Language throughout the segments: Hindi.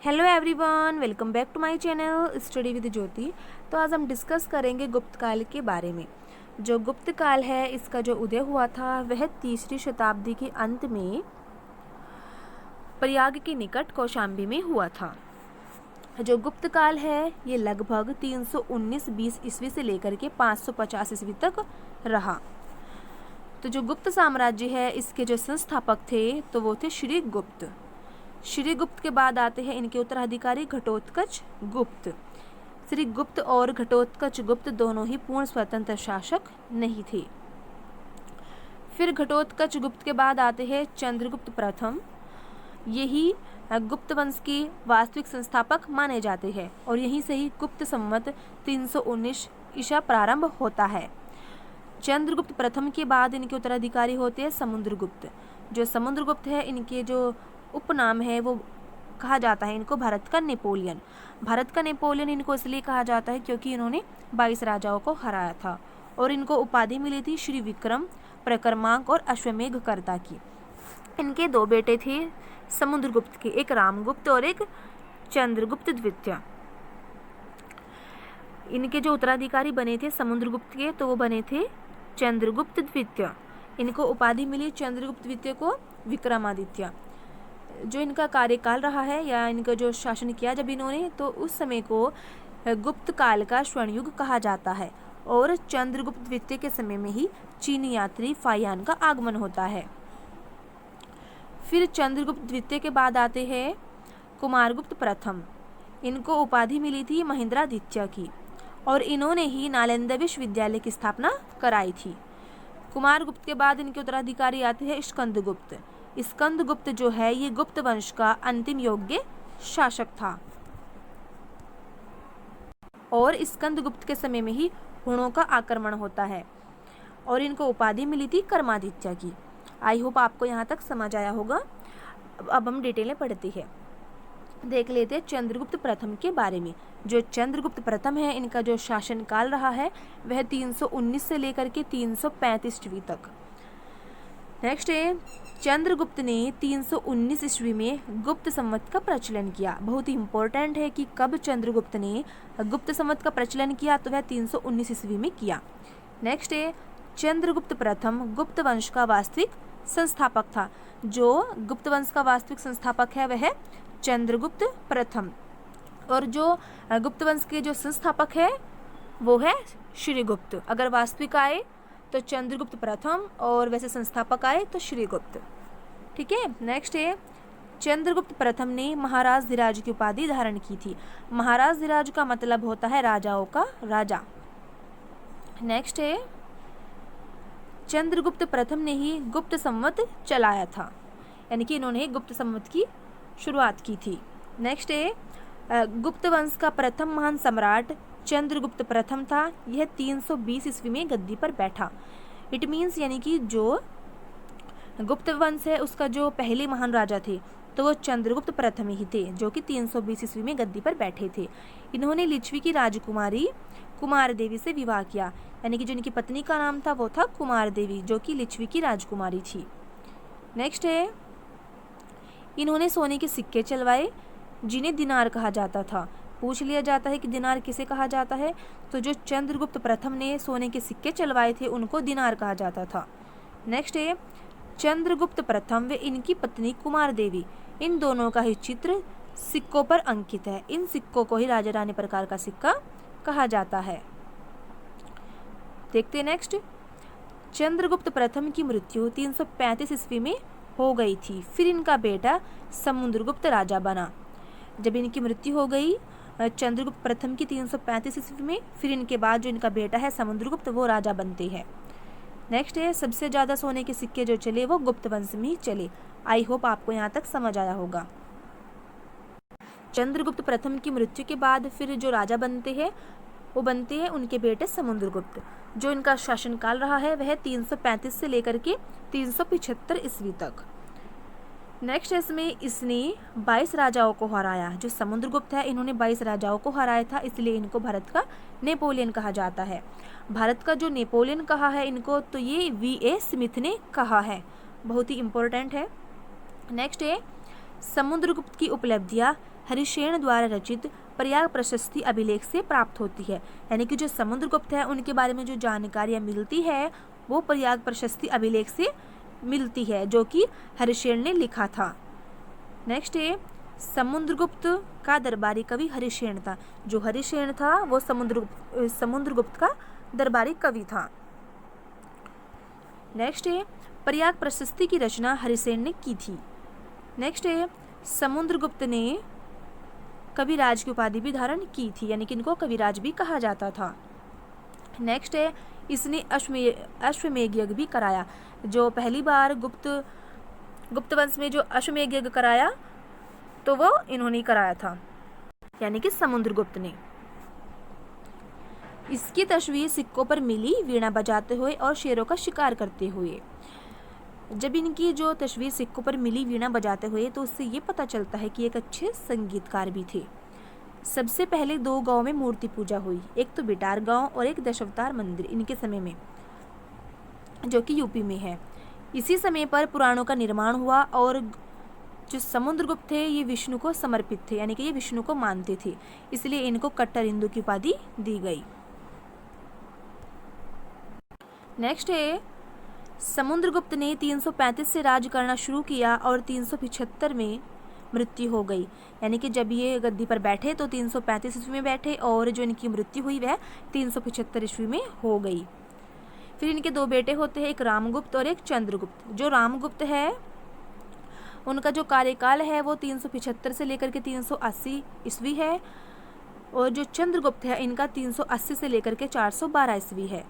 Hello everyone, welcome back to my channel study with Jyoti. तो आज हम डिस्कस करेंगे गुप्त काल के बारे में। जो गुप्त काल है, इसका जो उदय हुआ था वह 3री शताब्दी के अंत में प्रयाग के निकट कौशाम्बी में हुआ था। जो गुप्त काल है ये लगभग 319 ईस्वी से लेकर के 550 ईस्वी तक रहा। तो जो गुप्त साम्राज्य है इसके जो संस्थापक थे तो वो थे श्री गुप्त। श्री गुप्त के बाद आते हैं इनके उत्तराधिकारी घटोत्कच गुप्त। श्री गुप्त और घटोत्कच गुप्त दोनों ही पूर्ण स्वतंत्र शासक नहीं थे। फिर घटोत्कच गुप्त के बाद आते हैं चंद्रगुप्त प्रथम। यही गुप्त वंश के वास्तविक संस्थापक माने जाते हैं और यहीं से ही गुप्त संवत 319 ईसा प्रारंभ होता है। चंद्रगुप्त प्रथम के बाद इनके उत्तराधिकारी होते हैं समुद्रगुप्त। जो समुद्रगुप्त है इनके जो उपनाम है वो कहा जाता है इनको भारत का नेपोलियन। भारत का नेपोलियन इनको इसलिए कहा जाता है क्योंकि इन्होंने 22 राजाओं को हराया था और इनको उपाधि मिली थी श्री विक्रम, प्रकर्मांक और अश्वमेघकर्ता की। इनके 2 बेटे थे समुद्रगुप्त के, एक रामगुप्त और एक चंद्रगुप्त द्वितीय। इनके जो उत्तराधिकारी बने थे समुद्रगुप्त के तो वो बने थे चंद्रगुप्त द्वितीय। इनको उपाधि मिली चंद्रगुप्त द्वितीय को विक्रमादित्य। जो इनका कार्यकाल रहा है या इनका जो शासन किया जब इन्होंने, तो उस समय को गुप्त काल का स्वर्ण युग कहा जाता है और चंद्रगुप्त द्वितीय के समय में ही चीनी यात्री फाहियान का आगमन होता है। फिर चंद्रगुप्त द्वितीय के बाद आते हैं कुमारगुप्त प्रथम। इनको उपाधि मिली थी महेंद्रादित्य की और इन्होंने ही नालंदा विश्वविद्यालय की स्थापना कराई थी। कुमारगुप्त के बाद इनके उत्तराधिकारी आते हैं स्कंदगुप्त। स्कंदगुप्त जो है ये गुप्त वंश का अंतिम योग्य शासक था और स्कंदगुप्त के समय में ही हुणों का आक्रमण होता है और इनको उपाधि मिली थी कर्मादित्य की। आई होप आपको यहाँ तक समझ आया होगा। अब हम डिटेलें पढ़ते हैं, देख लेते हैं चंद्रगुप्त प्रथम के बारे में। जो चंद्रगुप्त प्रथम है इनका जो शासन काल रहा है वह 319 से लेकर के 335 ईस्वी तक। नेक्स्ट है चंद्रगुप्त ने 319 ईस्वी में गुप्त संवत का प्रचलन किया। बहुत ही इंपॉर्टेंट है कि कब चंद्रगुप्त ने गुप्त संवत का प्रचलन किया, तो वह 319 ईस्वी में किया। नेक्स्ट है चंद्रगुप्त प्रथम गुप्त वंश का वास्तविक संस्थापक था। जो गुप्त वंश का वास्तविक संस्थापक है वह चंद्रगुप्त प्रथम और जो गुप्त वंश के जो संस्थापक है वो है श्रीगुप्त। अगर वास्तविक आए तो चंद्रगुप्त प्रथम और वैसे संस्थापक आए तो श्रीगुप्त। ठीक है। नेक्स्ट है चंद्रगुप्त प्रथम ने महाराज धीराज की उपाधि धारण की थी। महाराज धीराज का मतलब होता है राजाओं का राजा। नेक्स्ट है चंद्रगुप्त प्रथम ने ही गुप्त संवत चलाया था, यानी कि इन्होंने गुप्त संवत की शुरुआत की थी। नेक्स्ट है गुप्त वंश का प्रथम महान सम्राट चंद्रगुप्त प्रथम था। यह 320 ईस्वी में गद्दी पर बैठा। इट मीन्स यानी कि जो गुप्त वंश है उसका जो पहले महान राजा थे तो वो चंद्रगुप्त प्रथम ही थे, जो कि 320 ईस्वी में गद्दी पर बैठे थे। इन्होंने लिच्छवी की राजकुमारी कुमार देवी से विवाह किया, यानी कि जो इनकी पत्नी का नाम था वो था कुमार देवी, जो कि लिच्छवी की राजकुमारी थी। नेक्स्ट है इन्होंने सोने के सिक्के चलवाए जिन्हें दिनार कहा जाता था। पूछ लिया जाता है कि दिनार किसे कहा जाता है, तो जो चंद्रगुप्त प्रथम ने सोने के सिक्के चलवाए थे उनको दिनार कहा जाता था। नेक्स्ट है चंद्रगुप्त प्रथम व इनकी पत्नी कुमार देवी, इन दोनों का ही चित्र सिक्कों पर अंकित है। इन सिक्कों को ही राजा रानी प्रकार का सिक्का कहा जाता है। देखते हैं नेक्स्ट। चंद्रगुप्त प्रथम की मृत्यु 335 ईस्वी में हो गई थी। फिर इनका बेटा समुद्रगुप्त राजा बना। जब इनकी मृत्यु हो गई चंद्रगुप्त प्रथम की 335 ईस्वी में, फिर इनके बाद जो इनका बेटा है समुद्रगुप्त वो राजा बनते हैं। नेक्स्ट है सबसे ज़्यादा सोने के सिक्के जो चले वो गुप्त वंश में ही चले। आई होप आपको यहाँ तक समझ आया होगा। चंद्रगुप्त प्रथम की मृत्यु के बाद फिर जो राजा बनते हैं वो बनते हैं उनके बेटे समुद्रगुप्त। जो इनका शासनकाल रहा है वह 335 से लेकर के 375 ईस्वी तक। नेक्स्ट इसमें इसने 22 राजाओं को हराया। जो समुद्रगुप्त है इन्होंने 22 राजाओं को हराया था, इसलिए इनको भारत का नेपोलियन कहा जाता है। भारत का जो नेपोलियन कहा है इनको तो ये V.A. स्मिथ ने कहा है। बहुत ही इम्पोर्टेंट है। नेक्स्ट है समुद्रगुप्त की उपलब्धियाँ हरिशेन द्वारा रचित प्रयाग प्रशस्ति अभिलेख से प्राप्त होती है। यानी कि जो समुद्रगुप्त है उनके बारे में जो जानकारियाँ मिलती है वो प्रयाग प्रशस्ति अभिलेख से मिलती है, जो कि हरिशेन ने लिखा था। नेक्स्ट है समुद्रगुप्त का दरबारी कवि हरिशेन था। जो हरिशेन था वो समुद्रगुप्त का दरबारी कवि था। नेक्स्ट है प्रयाग प्रशस्ति की रचना हरिसेन ने की थी। नेक्स्ट है समुद्रगुप्त ने कविराज की उपाधि भी धारण की थी, यानी कि इनको कविराज भी कहा जाता था। नेक्स्ट है इसने अश्वमेध यज्ञ भी कराया। जो पहली बार गुप्त वंश में जो अश्वमेध यज्ञ कराया तो वो इन्होंने कराया था, यानी कि समुद्रगुप्त ने। इसकी तस्वीर सिक्कों पर मिली वीणा बजाते हुए और शेरों का शिकार करते हुए। जब इनकी जो तस्वीर सिक्कों पर मिली वीणा बजाते हुए तो उससे ये पता चलता है कि एक अच्छे संगीतकार भी थे। सबसे पहले 2 गांव में मूर्ति पूजा हुई, एक तो बिटार गांव और एक दशावतार मंदिर इनके समय में, जो कि यूपी में है। इसी समय पर पुराणों का निर्माण हुआ और जो समुद्रगुप्त थे ये विष्णु को समर्पित थे, यानी कि ये विष्णु को मानते थे, इसलिए इनको कट्टर हिंदू की उपाधि दी गई। नेक्स्ट है समुद्रगुप्त ने 335 से राज करना शुरू किया और 375 में मृत्यु हो गई। यानी कि जब ये गद्दी पर बैठे तो 335 ईस्वी में बैठे और जो इनकी मृत्यु हुई वह 375 ईस्वी में हो गई। फिर इनके 2 बेटे होते हैं, एक रामगुप्त और एक चंद्रगुप्त। जो रामगुप्त है उनका जो कार्यकाल है वो 375 से लेकर के 380 ईस्वी है और जो चंद्रगुप्त है इनका 380 से लेकर के 412 ईस्वी है।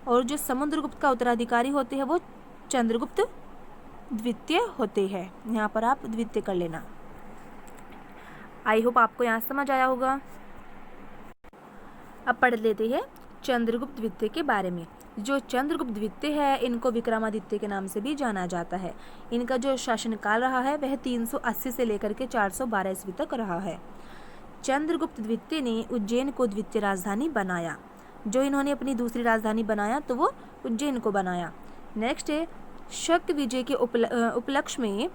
और जो समुद्रगुप्त का उत्तराधिकारी होते हैं वो चंद्रगुप्त द्वितीय होते हैं। यहाँ पर आप द्वितीय कर लेना। आई होप आपको यहाँ समझ आया होगा। अब पढ़ लेते हैं चंद्रगुप्त द्वितीय के बारे में। जो चंद्रगुप्त द्वितीय है इनको विक्रमादित्य के नाम से भी जाना जाता है। इनका जो शासनकाल रहा है वह 380 से लेकर के 412 ईस्वी तक रहा है। चंद्रगुप्त द्वितीय ने उज्जैन को द्वितीय राजधानी बनाया। जो इन्होंने अपनी दूसरी राजधानी बनाया तो वो उज्जैन को बनाया। नेक्स्ट है शक विजय के उपलक्ष्य में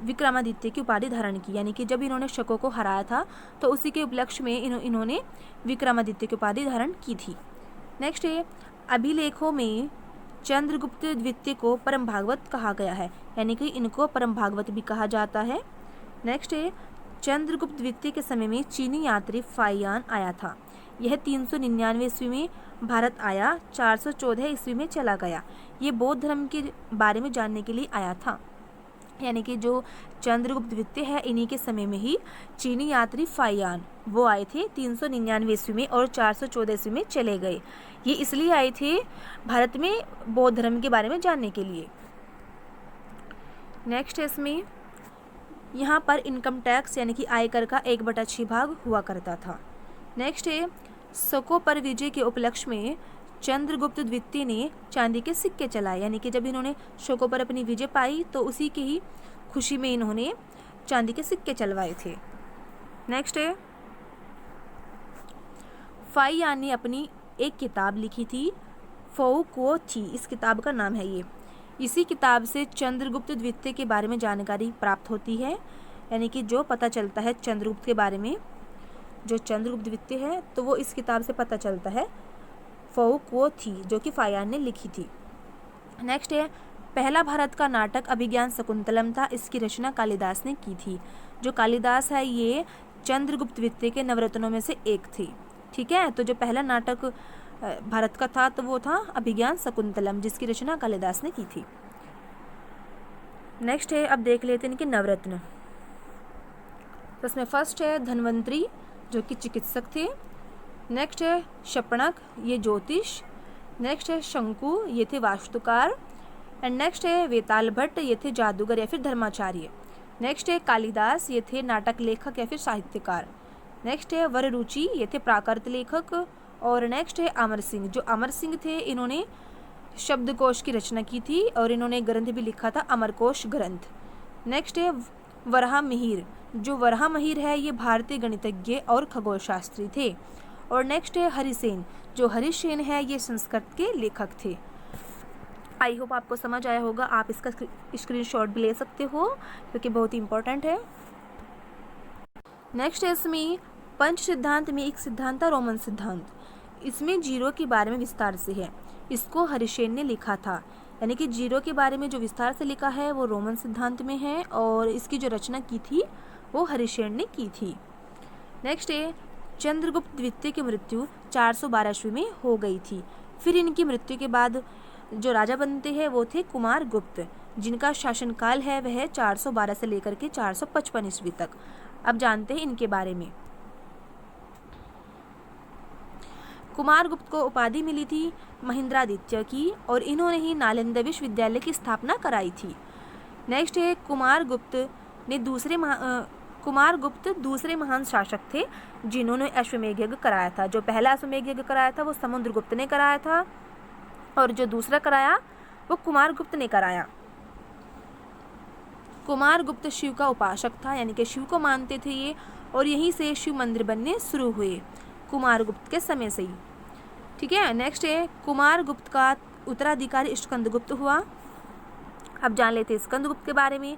विक्रमादित्य की उपाधि धारण की। यानी कि जब इन्होंने शकों को हराया था तो उसी के उपलक्ष्य में इन्होंने विक्रमादित्य की उपाधि धारण की थी। नेक्स्ट है अभिलेखों में चंद्रगुप्त द्वितीय को परम भागवत कहा गया है, यानी कि इनको परम भागवत भी कहा जाता है। नेक्स्ट है चंद्रगुप्त द्वितीय के समय में चीनी यात्री फाइयान आया था। यह 399 ईस्वी में भारत आया, 414 ईस्वी में चला गया। ये बौद्ध धर्म के बारे में जानने के लिए आया था। यानी कि जो चंद्रगुप्त द्वितीय है इन्हीं के समय में ही चीनी यात्री फाइयान वो आए थे 399 ईस्वी में और 414 ईस्वी में चले गए। ये इसलिए आए थे भारत में बौद्ध धर्म के बारे में जानने के लिए। नेक्स्ट है इसमें यहाँ पर इनकम टैक्स यानी कि आयकर का 1/6 भाग हुआ करता था। नेक्स्ट है शकों पर विजय के उपलक्ष्य में चंद्रगुप्त द्वितीय ने चांदी के सिक्के चलाए। यानी कि जब इन्होंने शकों पर अपनी विजय पाई तो उसी की ही खुशी में इन्होंने चांदी के सिक्के चलवाए थे। नेक्स्ट है फाइयान ने अपनी एक किताब लिखी थी, फऊ कुओ थी, इस किताब का नाम है ये। इसी किताब से चंद्रगुप्त द्वितीय के बारे में जानकारी प्राप्त होती है। यानी कि जो पता चलता है चंद्रगुप्त के बारे में, जो चंद्रगुप्त द्वितीय है तो वो इस किताब से पता चलता है, फऊ कुओ थी, जो कि फाइयान ने लिखी थी। नेक्स्ट है पहला भारत का नाटक अभिज्ञान शकुंतलम था। इसकी रचना कालिदास ने की थी। जो कालिदास है ये चंद्रगुप्त द्वितीय के नवरत्नों में से एक थी। ठीक है, तो जो पहला नाटक भारत का था तो वो था अभिज्ञान शकुंतलम, जिसकी रचना कालिदास ने की थी। नेक्स्ट है अब देख लेते हैं इनके नवरत्न। तो इसमें फर्स्ट है धन्वंतरी जो कि चिकित्सक थे। नेक्स्ट है शपणक, ये ज्योतिष। नेक्स्ट है शंकु, ये थे वास्तुकार। एंड नेक्स्ट है वेताल भट्ट, ये थे जादूगर या फिर धर्माचार्य। नेक्स्ट है कालिदास, ये थे नाटक लेखक या फिर साहित्यकार। नेक्स्ट है वररुचि, ये थे प्राकृत लेखक। और नेक्स्ट है अमर सिंह, जो अमर सिंह थे इन्होंने शब्दकोश की रचना की थी और इन्होंने ग्रंथ भी लिखा था, अमरकोश ग्रंथ। नेक्स्ट है वराह मिहिर, जो वराह मिहिर है ये भारतीय गणितज्ञ और खगोलशास्त्री थे। और नेक्स्ट है हरिसेन, जो हरिसेन है ये संस्कृत के लेखक थे। आई होप आपको समझ आया होगा। आप इसका स्क्रीनशॉट भी ले सकते हो क्योंकि बहुत ही इंपॉर्टेंट है। नेक्स्ट है इसमें पंच सिद्धांत में एक सिद्धांत था रोमन सिद्धांत। इसमें जीरो के बारे में विस्तार से है। इसको हरिसेन ने लिखा था, यानी कि जीरो के बारे में जो विस्तार से लिखा है वो रोमन सिद्धांत में है और इसकी जो रचना की थी वो हरिसेन ने की थी। नेक्स्ट है चंद्रगुप्त द्वितीय की मृत्यु 412 ईस्वी में हो गई थी। फिर इनकी मृत्यु के बाद जो राजा बनते हैं वो थे कुमार गुप्त, जिनका शासनकाल है वह 412 से लेकर के 455 ईस्वी तक। अब जानते हैं इनके बारे में। कुमार गुप्त को उपाधि मिली थी महेंद्रादित्य की और इन्होंने ही नालंदा विश्वविद्यालय की स्थापना कराई थी। नेक्स्ट है कुमार गुप्त दूसरे महान शासक थे जिन्होंने अश्वमेध यज्ञ कराया था। जो पहला अश्वमेध यज्ञ कराया था वो समुद्रगुप्त ने कराया था और जो दूसरा कराया वो कुमार गुप्त ने कराया। कुमार गुप्त शिव का उपासक था, यानी कि शिव को मानते थे ये, और यहीं से शिव मंदिर बनने शुरू हुए कुमार गुप्त के समय से ही। ठीक है। नेक्स्ट है कुमार गुप्त का उत्तराधिकारी स्कंदगुप्त हुआ। अब जान लेते हैं स्कंदगुप्त के बारे में।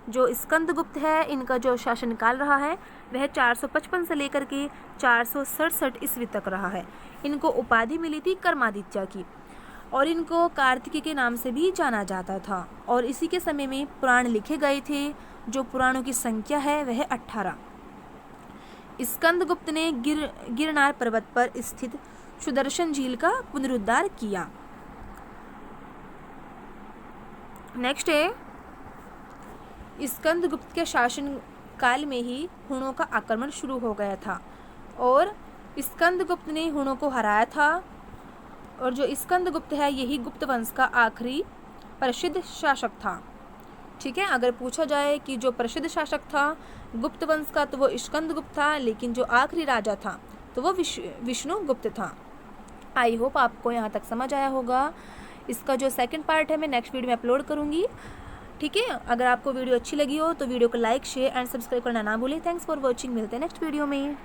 जो स्कंदगुप्त है इनका जो शासनकाल रहा है वह 455 से लेकर के 467 ईस्वी तक रहा है। इनको उपाधि मिली थी कर्मादित्य की और इनको कार्तिकेय के नाम से भी जाना जाता था और इसी के समय में पुराण लिखे गए थे। जो पुराणों की संख्या है वह 18। स्कंदगुप्त ने गिरनार पर्वत पर स्थित सुदर्शन झील का पुनरुद्धार किया। नेक्स्ट है स्कंदगुप्त के शासन काल में ही हुणों का आक्रमण शुरू हो गया था और स्कंदगुप्त ने हुणों को हराया था। और जो स्कंदगुप्त है यही गुप्त वंश का आखिरी प्रसिद्ध शासक था। ठीक है। अगर पूछा जाए कि जो प्रसिद्ध शासक था गुप्त वंश का तो वो स्कंदगुप्त था, लेकिन जो आखिरी राजा था तो वो विष्णुगुप्त था। आई होप आपको यहाँ तक समझ आया होगा। इसका जो सेकंड पार्ट है मैं नेक्स्ट वीडियो में अपलोड करूँगी। ठीक है। अगर आपको वीडियो अच्छी लगी हो तो वीडियो को लाइक शेयर एंड सब्सक्राइब करना ना भूलें। Thanks for watching. मिलते हैं नेक्स्ट वीडियो में।